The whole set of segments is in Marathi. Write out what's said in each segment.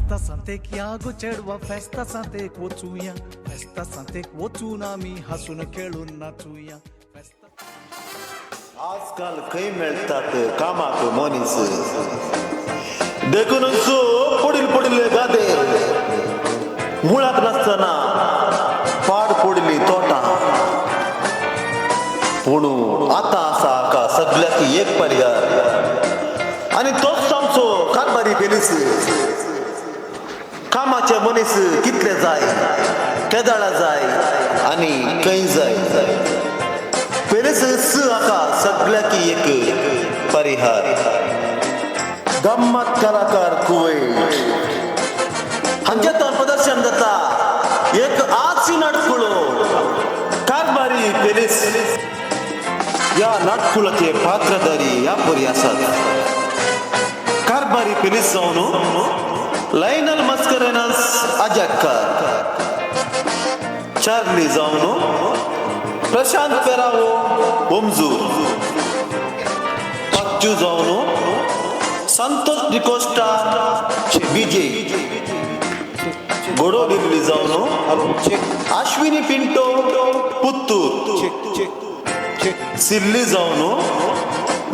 फेस्ता सांतेक या गो चेडवा फेस्ता सांतेक वचूया फेस्ता सांतेक वचून आम्ही हसून खेळून नाचूया आजकाल खंय मेळटात कामाक मनीस देखून पुढील पुढील गादे मुळात नसतना पाड पडली तोटा पूण आता आसा का सगळ्याक एक पर्याय आणि तोच आमचो कारभारी पेलीस कामाचे मनीस कितले जाय केदाळा जाय आणि खंय जाय पेलीस आका सगळ्याक एक परिहार गम्मत कलाकार कुवैत हांचेतान प्रदर्शन जाता एक आजची नाटकुळो कारभारी पेलीस या नाटकुळाचे पात्रधारी ह्या परी आसात कारभारी पेलीस जावन लायनल मस्करेनस अजाक्कार चार्ली जावन प्रशांत पेरावो ओमजूर पच्चू जावन संतोष डिकोस्टा विजय गोडो दिल्ली जावन अश्विनी पिंटो पुत्तूर सिल्ली जावन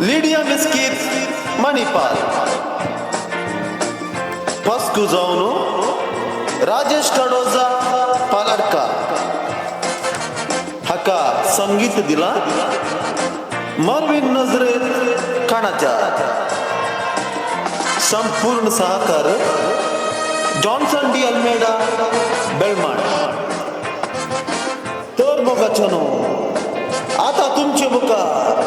लिडिया मिस्कित मणिपाल पस्कू जावन राजेश कडोजा पालडका हाका संगीत दिला मरविन नजरेत काणाच्या संपूर्ण सहकार जॉन्सन डी अल्मेडा बेलमांट तर मोगाचनो आता तुमचे मुखार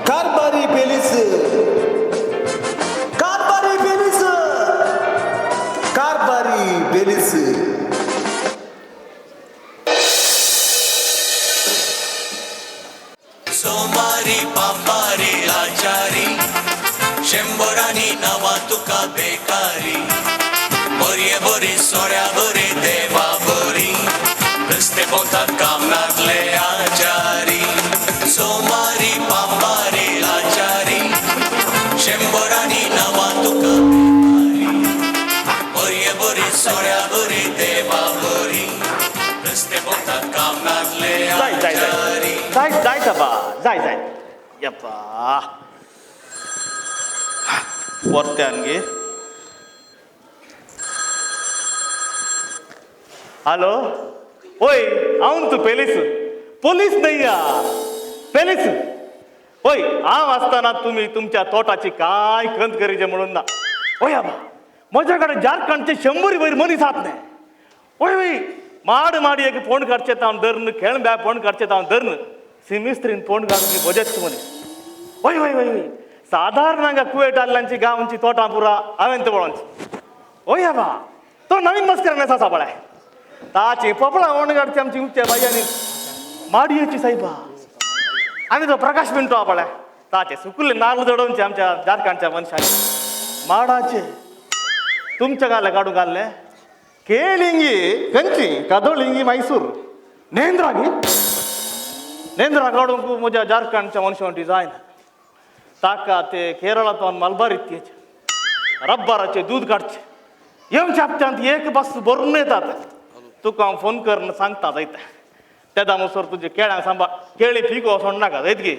कारभारी पेलीस कारभारी पेलीस कारभारी पेलीस सोमारी पापारी आचारी शंभरांनी नवा तुका बेकारी बरी बरी सोऱ्या बरी देवा बरी रस्ते पोतात कामनातले आचारी सोमारी पापारी आचारी शंभरांनी नवा तुका बेकारी बरी बरी सोऱ्या बरी देवा बरी रस्ते पोतात कामनातले आचारी जाय यप्पा पोरत्यानगे हॅलो ओय हांव तू पोलीस नाही या पेलीस ओय हांव आसतना तुम्ही तुमच्या तोटाची काय खंत करीचे म्हणून ना ओय आबा म्हज्याकडे झारखंडचे 100 वयर मनीस आहात न्ही ओय ओय माडी एक फोन काडचे हांव धਰਨ खेळ बॅ फोन काडचे हांव धरण सिमिस्त्रीन फोन काडून बजेट मनीस ओय ओय ओय साधारणंगा कुवेट आल्लांची गांवची तोटा पुरा हांवें तो पळोवची ओय आबा तो नवीन मस्करनेस आसा पळय ताची पोपळा ओण काडची आमची उच्चे बायांनी माडयेची सायबा आनी तो प्रकाश पिंटो आहा पळय ताचे सुकुल्ले नाल्ल जडोवचे आमच्या झारखंडच्या मनशांनी माडाचे तुमच्या गाले काडून घाल्ले केळिंगी खंयची कादोळिंगी मैसूर नेंद्रा काडूंक म्हज्या झारखंडच्या मनशांची जायना ताका ते केरळांतून मलबार इत्तेचे रब्बाराचे दूध काडचे येवच्या हप्त्यांत एक बस भरून येतात तुका हांव फोन करून सांगता जायता तेदा मुसोर तुजे केळ्यांक सांबाळ केळी फिको सोडनाका जायत गे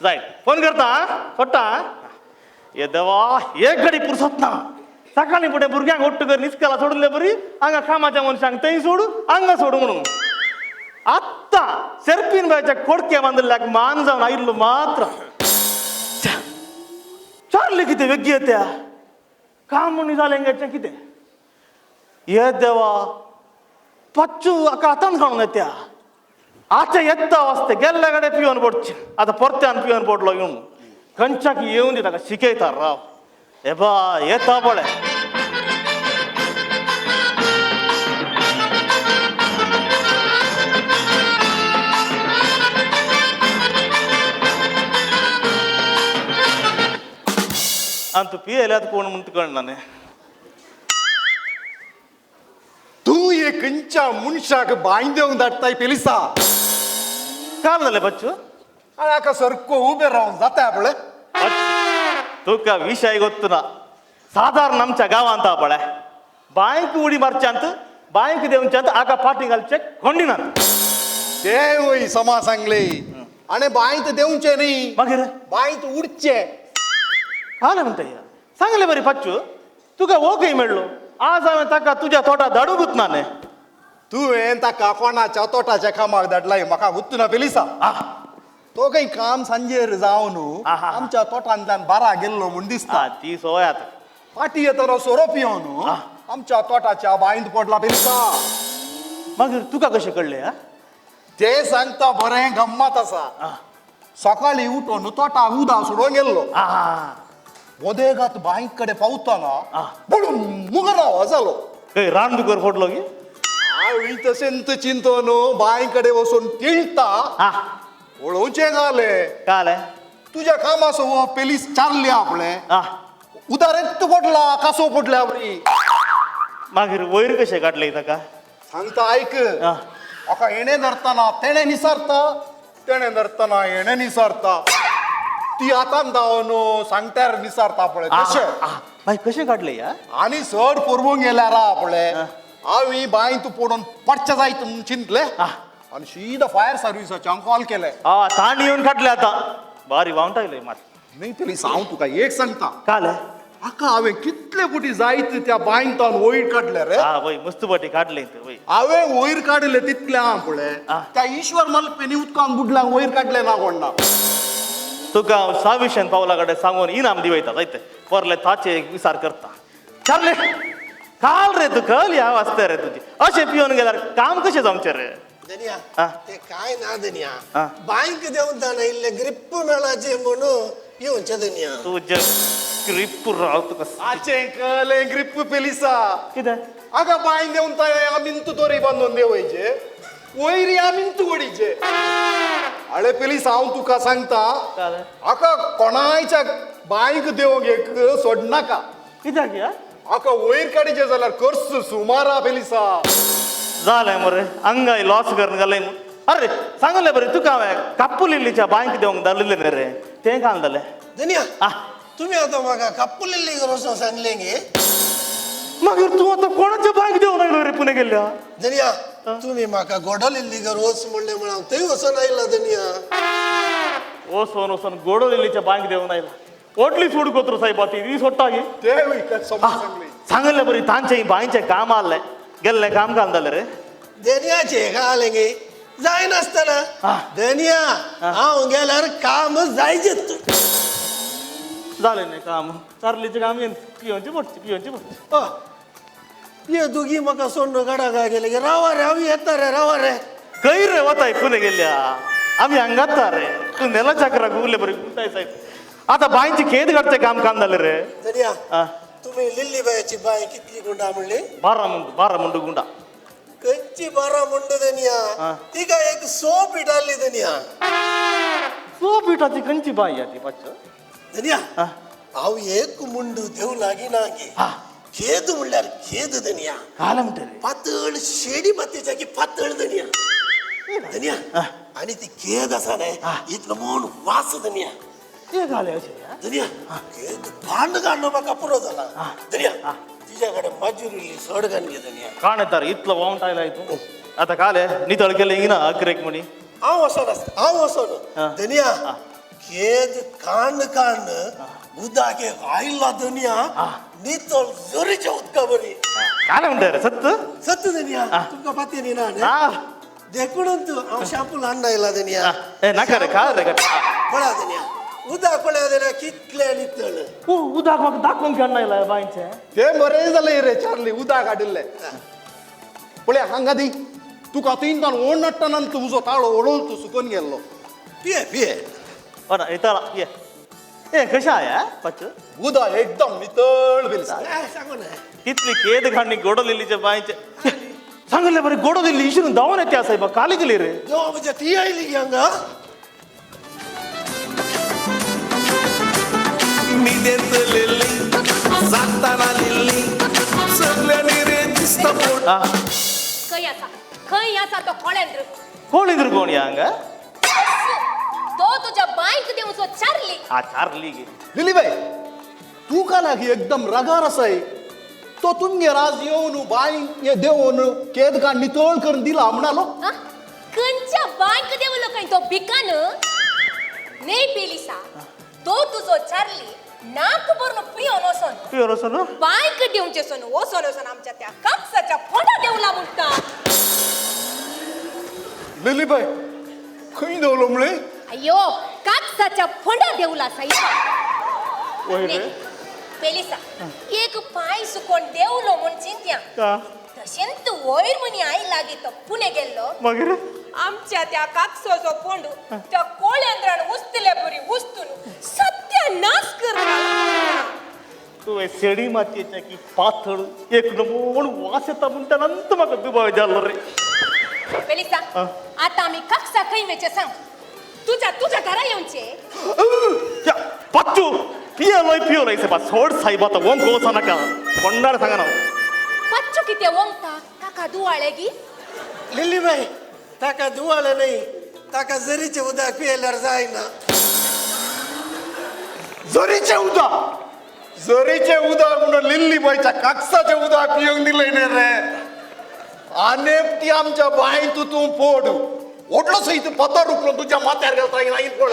जायत फोन करता सोडटा ये देवा एक घडी पुरसत ना सकाळी फुडें भुरग्यांक ओट्ट कर निस्केला सोडले बरी हांगा कामाच्या मनशांक थंय सोडू हांगा सोडू म्हणून आत्ता सेर्पीन बायच्या कोडके बांदल्याक मान जावन आयिल्लो मात्र चार्ली कितें वेगळी येत्या काम म्हणी जालें गेचें कितें ये देवा पच्चू हाका हातान काडून येत्या आचे येता वाजते गेल्ल्या गाडे पिवन पडचे आतां परत्यान पिवन पडलो येवन खंयच्याक येवन दी ताका शिकयता राव हे बा येता पळय आणि तू पियेल्यात कोण म्हणून कळना न्ही तू ये खंयच्या मनशाक बांदेवंक धाडटाय पेलिसा काय जालें बच्चू हाका सारको उबे रावन जाता पळय तुका विषय ಗೊತ್ತು ना साधारण आमच्या गावांत पळय बांक उडी मारच्यांत बांक देऊनच्यांत आका पाटी घालचे खोंडिनात ते होय समा सांगले आणि बाईत देऊचे नाही मागीर बाईत उडचे काल म्हणता सांगले बरी पाच्चू तुका हो खंय मेळ्ळो आज हांवें ताका तुज्या तोटा धाडूंकूच ना न्ही तुवें ताका कोणाच्या तोटाच्या कामाक धाडलाय म्हाका गुत्तू पेलिसा तो काही काम सांजेर जावन आहा. आमच्या तोटांतल्यान बारा गेल्लो म्हूण दिसता ती सोय आता पाटी येताना सोरोप येवन आमच्या तोटाच्या बाईंत पडला पेलिसा मागीर तुका कशें कळलें ते सांगता बरें गम्मत आसा सकाळी उठून तोटा उदा सोडून गेल्लो उदेगात बाईक कडे पावतना पडून मुगार आवाज जालो खंय रानदुकर फोडलो की हांवें तशेंत चिंतून बाई कडे वचून तिळटा पळोवचे जाले काले तुझ्या कामासो पेलीस चालले आपले उदारेत पडला कासो पडल्या बरी मागीर वयर कशें काडले ताका सांगता ऐक म्हाका येणे धरतना तेणे निसारता तेणे धरतना येणे निसारता ती आतां धांवन सांगत्यार निसारता पळय तशें मागीर कशें काडले आनी चड पुरवूंक गेल्यार आपले हांवें बांयत पडून पडचे जायत म्हूण चिंतले आनी सीदा फायर सर्विसाच्यान कॉल केले ताण येवन काडले आतां बारी वावंटायले मात न्ही तरी हांव तुका एक सांगता काले म्हाका हांवें कितले कोटी जायत त्या बांयतान वयर काडले रे वय मस्त बटी काडले वय हांवें वयर काडले तितले हांव पळय त्या ईश्वर मल्पेनी उदकान बुडल्यांक वयर काडले ना कोण ना तुका हांव साविशन पावला कडेन सांगून इनाम दिवयता जायते परले ताचे विचार करता चालले काल रे तू कल ह्या वाजता रे तुजी अशें पिवन गेल्यार काम कशें जमचें रे दनिया ते काय ना दनिया बँक देऊन जाणं इल्ले ग्रिप्प मेळाचे म्हणून येऊनचे दनिया तुजे ग्रीप राव तुका आचे कले ग्रिप पेलिसा कितें आगा बांय देऊन ताय आमींत दोरी बांदून देवयचे वयरी आमींत वडीचे आळे पेलिसा हांव तुका सांगता आका कोणायच्या बांयक देवंक एक सोडनाका कित्याक या आका वयर काडीचे जाल्यार कर्स सुमारा पेलिसा जालें मरे आंगाय लॉस करून घालें अरे सांगले बरें तुका हांवें काप्पुलिल्लीच्या बांयक देवंक धाडलें न्ही रे तें घालतलें दनिया तुम्ही आता म्हाका काप्पुलेल्ली वचून सांगले गे मागीर तूं आतां कोणाच्या बांयक देवून आयलो रे पुणे गेल्ल्या दनिया तुम्ही म्हाका गोडलिल्ली घर वच म्हणले म्हण हांव थंय वचून आयला दनिया वचून गोडो लिल्लीच्या बांयक देवून आयला ओटली सूड कोत्र सायबा ती सोडटा गी ते वयता समज सांगले सांगले बरी तांचे बांयचें काम आसलें गेल्लें काम घालतलें रे दनियाचे घाले गे जाय नासतना दनिया हांव गेल्यार काम जायचेत जालें न्ही काम चार्लीचें काम येवन पियोवचें पडचें ये दोगी म्हाका सोडून गाडा काय गेले गे रावा रे हांव येता रे रावा रे खंय रे वताय पुणे गेल्ल्या आमी हांगाता रे तूं नेला चक्राक उरले बरी गुंताय सायब आता बांयची खेद काडचें काम जालें रे दनिया तुम्ही लिल्ली बायाची बाय कितली गुंडा म्हणली 12 मुंड गुंडा कंची 12 मुंड दनिया ती काय एक सोप इटाली दनिया सो पिठाची खंयची बाई या ती पाच्च दनिया हांव एक मुंडू देव लागी ना गे खेद म्हणल्यार खेद दनिया काल म्हणटा रे पातळ शेडी मातयेच्या की पातळ दनिया दनिया आणि ती खेद आसा न्हय इतलो म्हूण वास दनिया ते घाले अशें दनिया खेद भांड काडलो म्हाका पुरो जाला दनिया तिच्या कडेन माजुरी सड घालली दनिया काण येता रे इतलो वावंट आयला तूं आतां काले नितळ केलें हिना अकरेक म्हणी हांव वचोन दनिया खेद कांड कांड उदक एक आयला दनिया नितळ जोरीच्या उदका बरी काले म्हणटा रे सत्त सत्य दनिया तुमकां पाती न्ही ना देखून तू हांव शॅम्पूल हाडून आयला दनिया ए नाका रे खा रे पळा दनिया उदक पळया दनिया कितले नितळ उदक म्हाका दाखोवंक खेळना आयला बांयचें ते बरें जालें रे चार्ली उदक काडिल्लें पळय हांगा दी तुका तिनदान ओड नडटना तुजो ताळो ओडोल तूं सुकून गेल्लो पिये पिये ना येता ये ए कशें आया पाच्च उदक एकदम नितळ पेलिसा सांगू ना कितली खेद घाणी गोडो लिल्लीच्या बांयचें सांगले बरें गोडो दिल्ली इशिरून धांवन येते सायबा काली गेली रे देवा म्हणजे ती आयली गे हांगा मी देत लिल्ली जाताना लिल्ली सगळ्यांनी रे दिसता पोट खंय आसा तो कोळेंद्र कोण इधर कोण या हांगा तो तुझ्या बांक देऊचो चार्ली चार्ली गे लिलीबाई तू का लागी एकदम रगार असाय तो तुमगे राज येऊन बाई देऊन केद का नितळ करून दिला म्हणालो कंच्या बायक देवलो काय तो भिकान नाही पेलिसा तो तुझो चार्ली नाक बरनो पियो नसन प्युअर असं ना बायक देऊनचे सन ओ सन आमच्या त्या कापसाच्या फोडा देवला म्हणता लिलीबाई खंय देवलो म्हणे अयो कापसाच्या फोडा देवला साईबा वय रे पेलिसा एक पाय सुकोन देवलो म्हण चिंत्या का तशेंत वयर म्हणी आई लागी तो पुणे गेल्लो मग रे आमच्या त्या कापसाचो पोंडू त्या कोळ्यांद्रान उस्तले बरी उस्तून सत्यानाश करला तू हे शेडी मातयेच्या की पातळ एक नमून वास येता म्हणल्यानंतर म्हाका दुबाव जाल्लो रे पेलिसा आता आम्ही कापसा खंय वेचे सांग तुझ्या घरा येऊनचे या पच्चू पियोलोय से बा सोड साहेब आता वंक वचा नका कोणाला सांगा ना पच्चू किती वंगता काका दुवाळे गी लिलीबाई ताका दुवाळं नाही ताका जरीचे उदक पियल्यावर जायना जरीचे उदा म्हणून लिल्लीबाईच्या काकसाचे उदा पिऊन दिले ने रे आणि ती आमच्या बाई तू पोड ओटलो सहित पत्ता रुकलो तुझ्या माथ्यार घालता नाही पड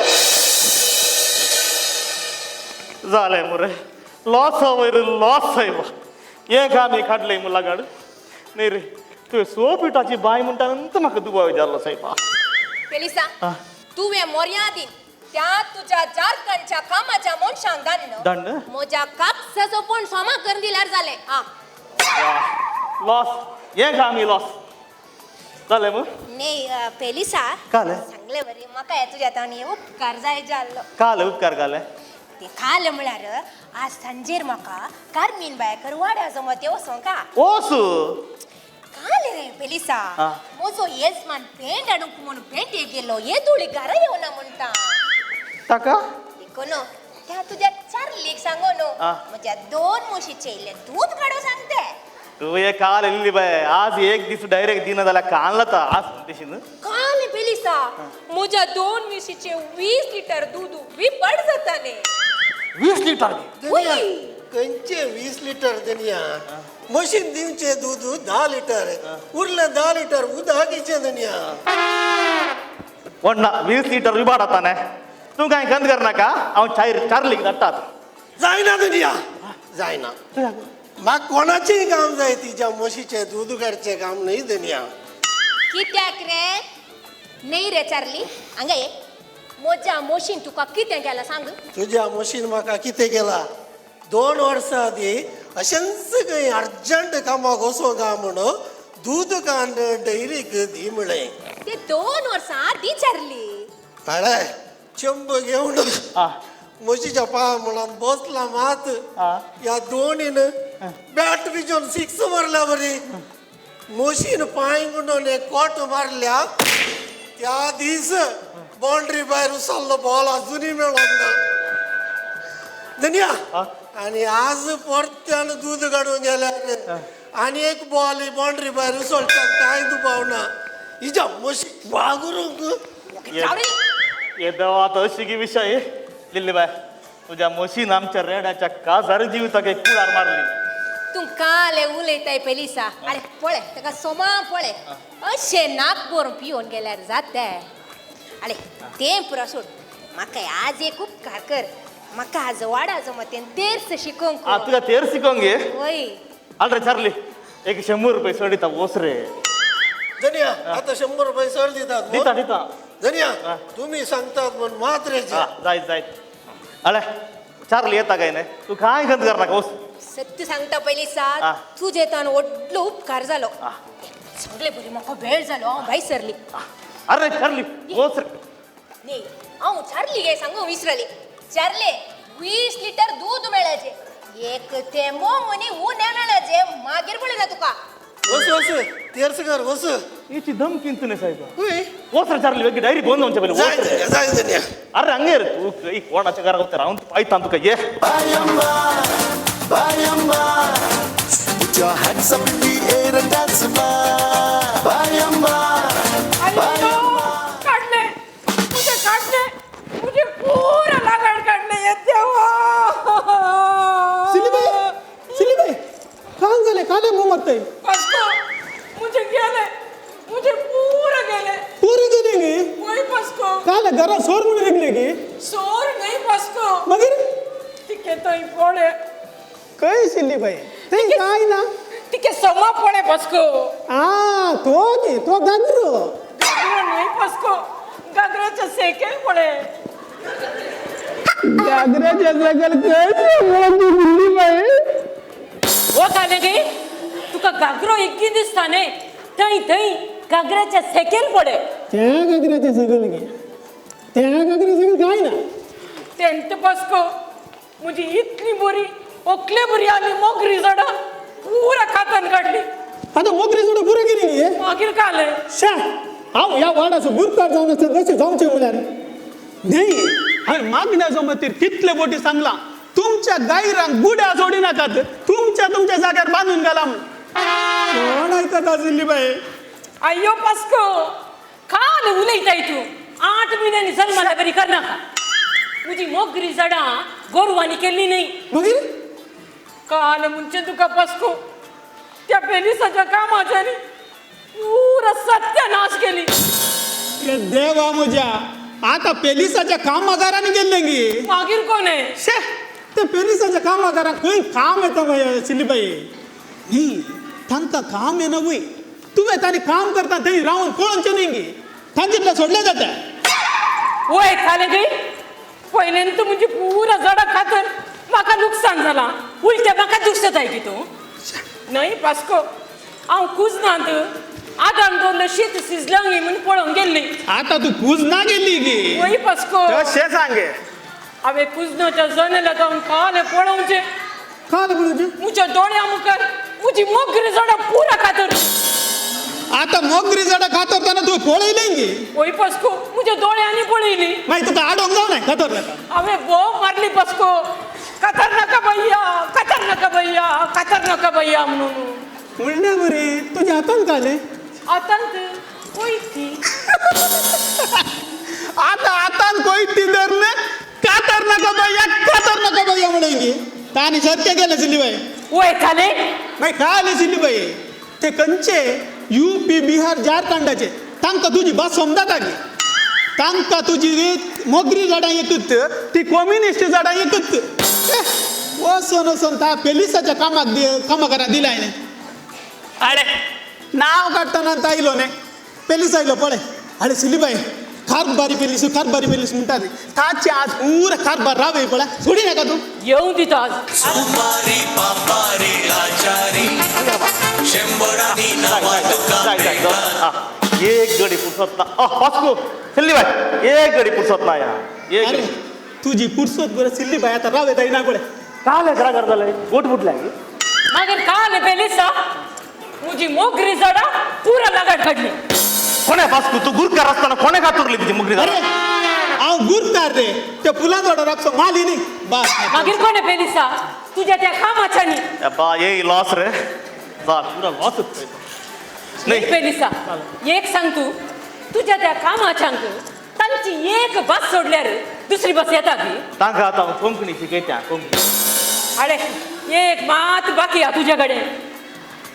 झालंय मुरे लॉस हवंय रे लॉस साहेब हे काम काढलंय मुला गाड नाही रे तू सोपिटाची बाय म्हणल्यानंतर म्हाका दुबाव जाल्लो साहेब पेलिसा तू वे मर्यादीन त्या तुझ्या जारकांच्या कामाच्या मनशांक दंड? दान्न म्हज्या कापसाचो पण सोमा करून दिल्यार जाले हा लॉस हे काम लॉस झालंय मग नाही पेलिसा काले? सांगले बरी म्हाका तुझ्या ताणी उपकार जाय जाल्लो काल उपकार घाले ते खाल म्हळ्यार आज संजेर म्हाका कार्मीन बायकर वाड्या जमत वसों का ओसू काल रे पेलिसा मोजो येजमान पेंट आणूक म्हणून पेंटेक गेलो ये धुळी घरा येवना म्हणटा टाका कोनो त्या तुझ्या चार्लीक सांगो नो म्हज्या 2 म्हशीचे इल्ले दूध काढो सांगते तू हे काल येल्ली बाय आज एक दिस डायरेक्ट दिन जाल्यार काल तर आज म्हणतेशीन काल पेलिसा म्हज्या 2 म्हशीचे 20 लिटर दूध विपड जाताले 20 लिटर दनिया कंचे 20 लिटर दनिया मशीन दिवचे दूध 10 लिटर उरले 10 लिटर उदकीचे दनिया वडना 20 लिटर विबाड आता नाही तू काय गंद कर नाका हांव चार्लीक धाडटात जायना दनिया जायना म्हाका कोणाचेय काम जाय तिच्या म्हशीचे दूध काडचे काम नाही दनिया कित्याक रे नाही रे चार्ली हांगा ये म्हज्या म्हशीन तुका कितें केलां सांग तुझ्या मशीन म्हाका कितें केला 2 वर्सां आदी अशेंच खंय अर्जंट कामाक वचो गा म्हणून दूध कांड डेयरीक दी म्हळें ते 2 वर्सां आदी चार्ली कळ्ळें चंब घेवन म्हशीच्या पांया म्हणून बसला मात ह्या दोनीन बॅट विजून 6 मारल्या बरी म्हशीन पांय गुंडोवन एक कोट मारल्या त्या दीस बाउंड्री भायर उसल्लो बॉल अजुनूय मेळोंक ना दनिया आणि आज परत्यान दूध काडून गेल्यार आणि एक बॉल बाउंड्री भायर उसळटा कांय दुबावना हिच्या म्हशी वागरूंक हे देवा आता अशी की विषय दिल्ली बाय तुझ्या म्हशीन आमच्या रेड्याच्या काजार जिविताक एक कुळार मारली तू काले उलयताय पेलिसा अरे पळे ताका सोमा पळे अशे नाक भरून पिवून गेल्यार जाते अरे ते पुरा सोड म्हाका आज एक उपकार कर म्हाका आज वाडा जमतेन तेर्स शिकोवंक तुका तेर शिकोवंक घे वय आल रे चार्ली एक 100 रुपये सोडिता वस रे दनिया आता 100 रुपये सर दितात दिता दिता दनिया तुम्ही सांगतात म्हण मात्रेचे जायत जायत अरे चार्ली येता काय नाही तू काय गंद कर नाका वस सत्य सांगता पेलिसा तुजे तान व्हडलो उपकार जालो सगळे बरी म्हाका वेळ जालो हांव भायर सरली अरे चार्ली वस रे नाही हांव चार्ली गे सांगू विसरली चार्ले 20 लिटर दूध मेळाचे एक थेंबो मनी उणे मेळाचे मागीर पळय ना तुका वस वस तेर्स कर वस याची धमकी तुने साहेब हुय वस रे चार्ली वेगळी डायरी बंद होऊन जाय दनिया जाय दनिया अरे हंगे रे तू काही कोणाच्या घरा होते राहून पायता तुका ये Put your hands up in the air and dance, Bayamba. काढले मुझे पूरा लगाड काढले ये देवा गेले काले घुमते पस्को मुझे गेले मुझे पूरा गेले पूरी गिरेंगे वही पस्को काले घरात सोर म्हणून निघले की सोर नहीं पस्को मगर तिके तो ही पड़े काय सिल्ली बाई ते काय ना तिके समा पड़े पस्को आ तो की तो गागरो गागरा नहीं पस्को गागराच्या सेकेल पड़े गागराच्या सगळ काय मला तू दिल्ली बाई वो काले गई तुका गागरो एकी दिसताने थई थई गागराच्या सेकेल पड़े त्या गागराच्या सगळ की त्या गागराच्या सगळ काय ना टेंट पस्को मुझे इतनी बुरी ओकले बुरी आली मोगरी जडा पूरा खातन काढली आता मोगरी सोड पुरे गेली मागील काले शा आव या वाडाचं गुरकार जाऊन असतं कसे जाऊचे मुलार नाही आणि मागण्या जमतील तिथले बोटी सांगला तुमच्या गाईरांग गुड्या जोडी नकात तुमच्या जाग्यावर बांधून गेला कोण ऐकत असेल बाई अय्यो पस्को काल उलयताय तू 8 महिन्यांनी जन्माला घरी कर नका तुझी मोगरी जडा गोरवानी केली नाही मग काल मुंचे तुका पस्को त्या पेलिसाच्या कामाच्यानी पुरा सत्यानाश केली ये देवा मुजा आता पेलिसाच्या कामगाराने गेले गी मागील कोण आहे शे ते पेलिसाच्या कामगारा कोण काम येतं सिल्लीबाई नाही त्यांचं काम आहे ना वय तुम्ही त्यांनी काम करता ते राहून कोणचे नाही त्यांच्यातल्या सोडल्या जात्या ओय खाले गई पहिल्यान तू म्हणजे पुरा जडा खातर माका नुकसान झाला उलट्या माका दुसत आहे की तू नाही पास्को हांव कुजनात आदान दोन शीत शिजलांगी म्हणून पळून गेली आता तू पूज ना गेली गी वही पास्को शे सांगे हांवे कुजनाच्या जनेला जाऊन काले पळवचे काय बोलू मुझ्या डोळ्या मुखार मुझी मोगरी जडा पुरा खातर आता मोगरी जडा खातो त्यानं तू पोळी गी वही पास्को मुझ्या डोळ्यांनी पळयली माहिती तुका आडोंग जाऊ नाही खातो हांवे बो मारली पास्को कतर नका भैया कतर नका भैया कतर नका भैया म्हणून म्हणण्या बरे तुझ्या हातान काले अतंत कोयती आता हातान कोयती धरले कातर नका भैया कातर नका भैया म्हणेंगी तानी सत्य गेलं सिल्लीबाई ओय खाले नाही काय आले सिल्लीबाई ते कंचे यूपी बिहार झारखंडाचे तांका तुझी बस समजात आली तांका तुझी मोगरी जडा एकत ती कम्युनिस्ट जडा एकत वसन वसन ता पेलिसाच्या कामाकरा दिलाय ने अरे नाव काढताना ताईलो ने पेलिस आयलो पळे अरे सिल्लीबाई खारबारी पेलिस म्हणतात ताची आज पूर खारबार रावे पळा सोडी नका तू येऊन दितो आज सोमवारी पापारी आचारी शंभरानी नावा तुका भेटतात. एक गडी पुसत ना पास्को सिल्ली बाय एक गडी पुसत ना या एक अरे तुझी पुरसोत बरं सिल्लीबाई आता रावे ताई ना पळे काल करा करताले गोट फुटल्या मगर काल पेलिसा मुझी मोगरी जडा पुरा लगाट काढली कोणे पास्को तू गुरकार असताना कोणे कातुरली तिची मुगरी अरे आव गुरकार रे त्या फुलांजोडा राखसो माली नाही बस मागीर कोण पेलिसा तुझ्या त्या कामाच्यानी अब्बा ये लॉस रे जा पुरा लॉसच नाही पेलिसा एक सांग तू तुझ्या त्या कामाच्यांक तांची एक बस सोडल्यार दुसरी बस येता की तांका आता कोंकणी शिकयत्या कोंकणी अरे एक मात बाकी आहे तुझ्याकडे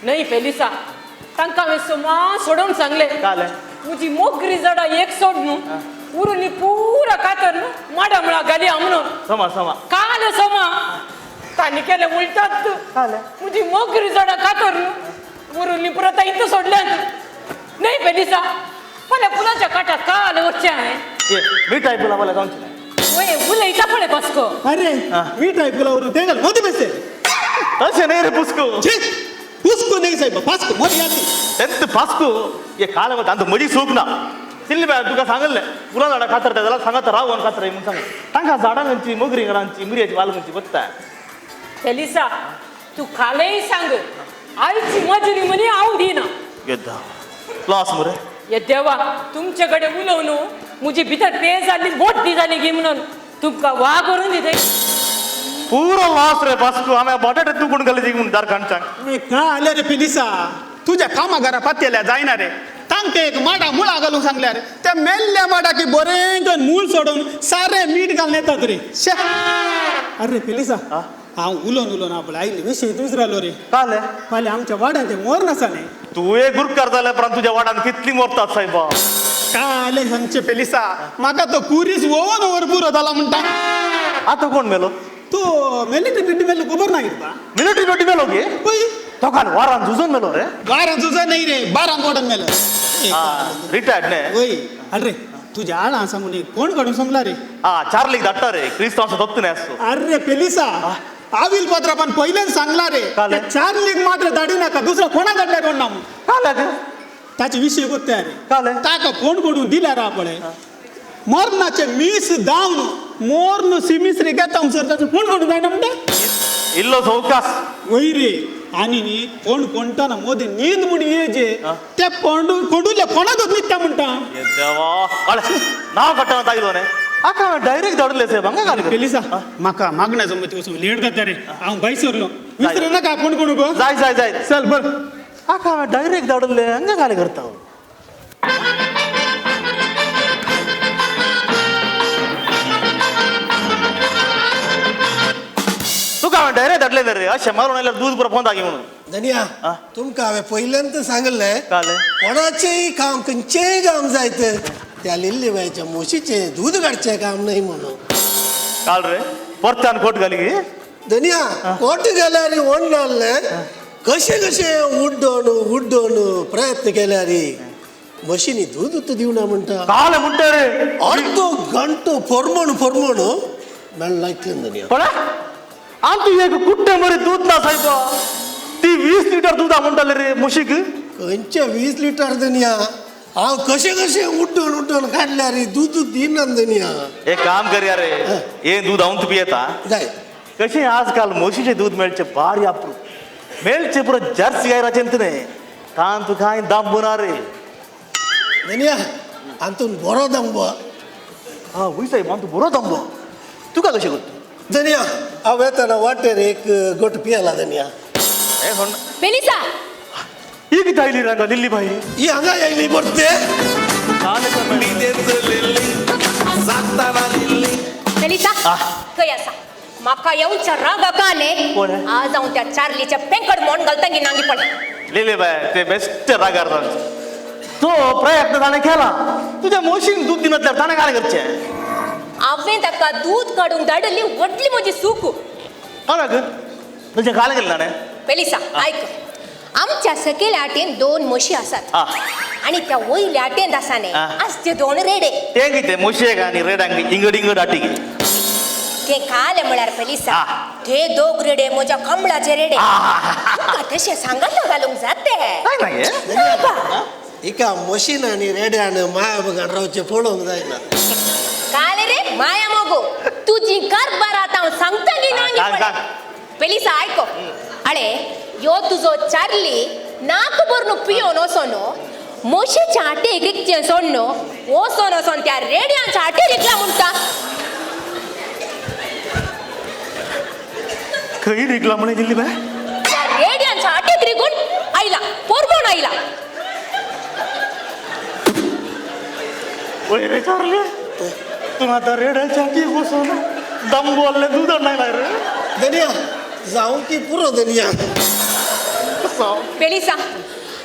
नाही पेलिसा तांका हांवें समा सोडून सांगले काले तुझी मोगरी जडा एक सोड न्हू उरुनी पुरा कातर न्हू माडा मुळा घाली म्हणून समा समा काल समा तांणी केले उलटात तुझी मोगरी जडा कातर न्हू उरुनी पुरा ताईन सोडल्यान नाही पेलिसा मला फुलाच्या काटात काल वच्चे आहे ये मी टाईपला मला जाऊन ओय उलयता पळे बसको अरे मी टाईपलावरून ते मोदी बसते तसे नाही रे पुस्को उसको नाही साहेब फास्को मोदी आली ಎಂತ ಪಾಸ್ಕು ಈ ಕಾಲ ಮತ್ತೆ ಅಂತ ಮಡಿ ಸೂಕ್ನ ಸಿಲ್ಲಿ ಬಾ ತುಕ सांगले पुरा झाडा खातर त्याला सांगत राव वन खातर म्हणून सांग तांका झाडांची मोगरी घरांची मिरयाची वालगंची बत्ता एलिसा तू कालेही सांग आईची मजुरी म्हणे आऊ दे ना गेद्दा लॉस मरे ये देवा तुमच्याकडे उलवणू मुझी भितर पे झाली बोट दी झाली गे म्हणून तुमका वा करून दिते पुरा लॉस रे पास्को आम्ही बटाटे तू कोण गले म्हणून दार कांचांग मी का आले रे पेलिसा तुझ्या कामागारा पात्याला जायना रे तांके एक माडा मुळा घालून सांगल्या रे त्या मेल्ल्या माडा की बरेंकन मूळ सोडून सारे मीठ घालून येतात रे शे अरे पेलिसा हांव उलोवन आपले आयले विशय दुसरालो रे काले फाल्यां आमच्या वाड्यान ते मोर नासाले तू एक गुरकार जाल्या उपरांत तुझ्या वाड्यान कितली मोरतात सायबा काले सांगचे पेलिसा म्हाका तो कुरीस वोवन वर पुरो जाला म्हणटा आता कोण मेलो तो मिलिटरी पिड्डी मेलो खबर नाही तुका मिलिटरी ड्युटी मेलो गे पळय तो काल वारान झुजून मेलो रे बारा तुझा नाही रे बारा मोडन मेलो रिटायर्ड ने वय अरे तुझ्या आळा सांगून कोण काढून सांगला रे चार्लीक धाडटा रे क्रिस्तांवाचो दत्तने असतो अरे पेलिसा आविल पत्र पण पहिल्यान सांगला रे काले? चार लीग मात्र धाडी नाका दुसरा कोणा धाडल्या कोण ना काले ताचे विषय कोत्ते रे काले? ताका फोन करून दिल्या रा पळे मोरनाचे मीस दावन मोरन सिमीस रे घेता सर ताचे फोन करून जायना म्हणटा इल्लो चौकास वय रे आणि नी कोण कोणताना मोदी नींद मुडी ये जे ते कोंडूले कोणाच नित्या म्हणटा देवा अळे नाव कट्टाना ताईलो ने आका डायरेक्ट धाडले से भांगा घाल पेलिसा म्हाका मागण्या जमत वचून लेट जाता रे हांव भाई सरलो विसरू नका फोन करू गो जाय जाय जाय चल बर आका डायरेक्ट धाडले हंगा घाले करता तुका डायरेक्ट धाडले रे अशें मारून आयल्यार दूध पुरो फोन दागी म्हणून धनिया तुमका हांवें पहिल्यांत सांगलें काले? कोणाचेय काम खंयचेय काम जायत त्या लिल्ली बायच्या म्हशीचे दूध काडचें काम नाही म्हणून काल रे परत्यान कोट घाली गे धनिया कोट गेल्यार ओण नासले कशे कशे उड्डोन प्रयत्न केल्यार म्हशीनी दूध दिवना म्हणटा काल म्हणटा रे अर्धो घंटो फॉर्मोन मेळ्ळा इतलें धनिया पळा आम तू एक कुट्टे मरे दूध ना सायबा ती 20 लिटर दूध म्हणटाले रे म्हशीक खंयचे 20 लिटर धनिया हांव कशे उड्डोन काडल्यार दूध दिना धनिया एक काम करया रे हे दूध हांव तू पियेता जाय कशें आजकाल म्हशीचे दूध मेळचे भारी अप्रूप मेळचे पुरो जर्सी गायराचे न्ही तान तुका हांवें दांबना रे धनिया हातून बरो दांबो वय सायब हांव तू बरो दांबो तुका कशें करता धनिया हांव येताना वाटेर एक गोट पियला धनिया पेलिसा ही कितें आयली रांगा लिल्ली बाई ही हांगा येयली परते लिलेच लिल्ली जाताना लिल्ली पेलिसा खंय आसा म्हाका येवच्या राग काने कोण? आज हांव त्या चार्लीच्या पेंकड मोन घालता गी नांगी पडे लिले बाय ते बेस्ट रागार तो प्रयत्न ताणें केला तुज्या म्हशीक दूध दिनातल्यार ताणें काय करचें हांवें ताका दूध काडून धाडली व्हडली म्हजी सूक कोणाक तुजें काल केलें ताणें पेलिसा आयक आमच्या सकयल्या वाटेन 2 म्हशी आसात आणि त्या वयल्या वाटेन आसाने आज ते 2 रेडे ते कितें म्हशेक आनी रेडांक इंगड आटी गे ते काले म्हळ्यार पेलिसा ते 2 रेडे म्हज्या कमळाचे रेडे तुका तशें सांगत घालूंक जाते हिका मशीन आनी रेड्यान माया बगान रावचे पळोवंक जायना काले रे माया मोगो तुजी कारभार आतां हांव सांगता गी नांगी पेलिसा आयको अळे यो तुजो चार्ली नाक भरून पियोन वसोनो म्हशीच्या आटेक रिकचें सोडनो वसोन वसोन त्या रेड्यांच्या आटे रिकला म्हणटा खंय रिकला म्हणे दिल्ली बाय त्या रेड्यांच्या आटेक रिकून आयला पोरबोन आयला वय रे चार्ली तू आता रेड्याच्या आटी बसून दम बोलले दूध नाही रे धनिया जाऊ की पुरो धनिया पेलिसा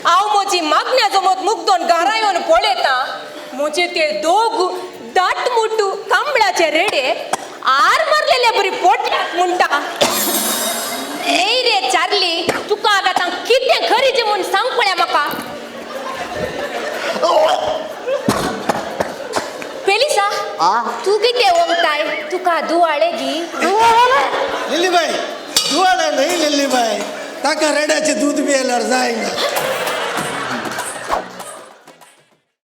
हांव म्हजी मागण्या जमत मुग्दोन घरा येवन पळयता म्हजे ते 2 दाटमुट्टू कांबळाचे रेडे आर मारलेले बरी पोटल्यात म्हणटा नाही रे चार्ली तुका आतां कितें खरीचे म्हूण सांग पळया म्हाका पेलिसा तू कितें वंगताय तुका दुवाळे गी लिल्लीबाई दुवाडा नाही लिल्लीबाई ताका रेड्याचे दूध पियल्यार जायना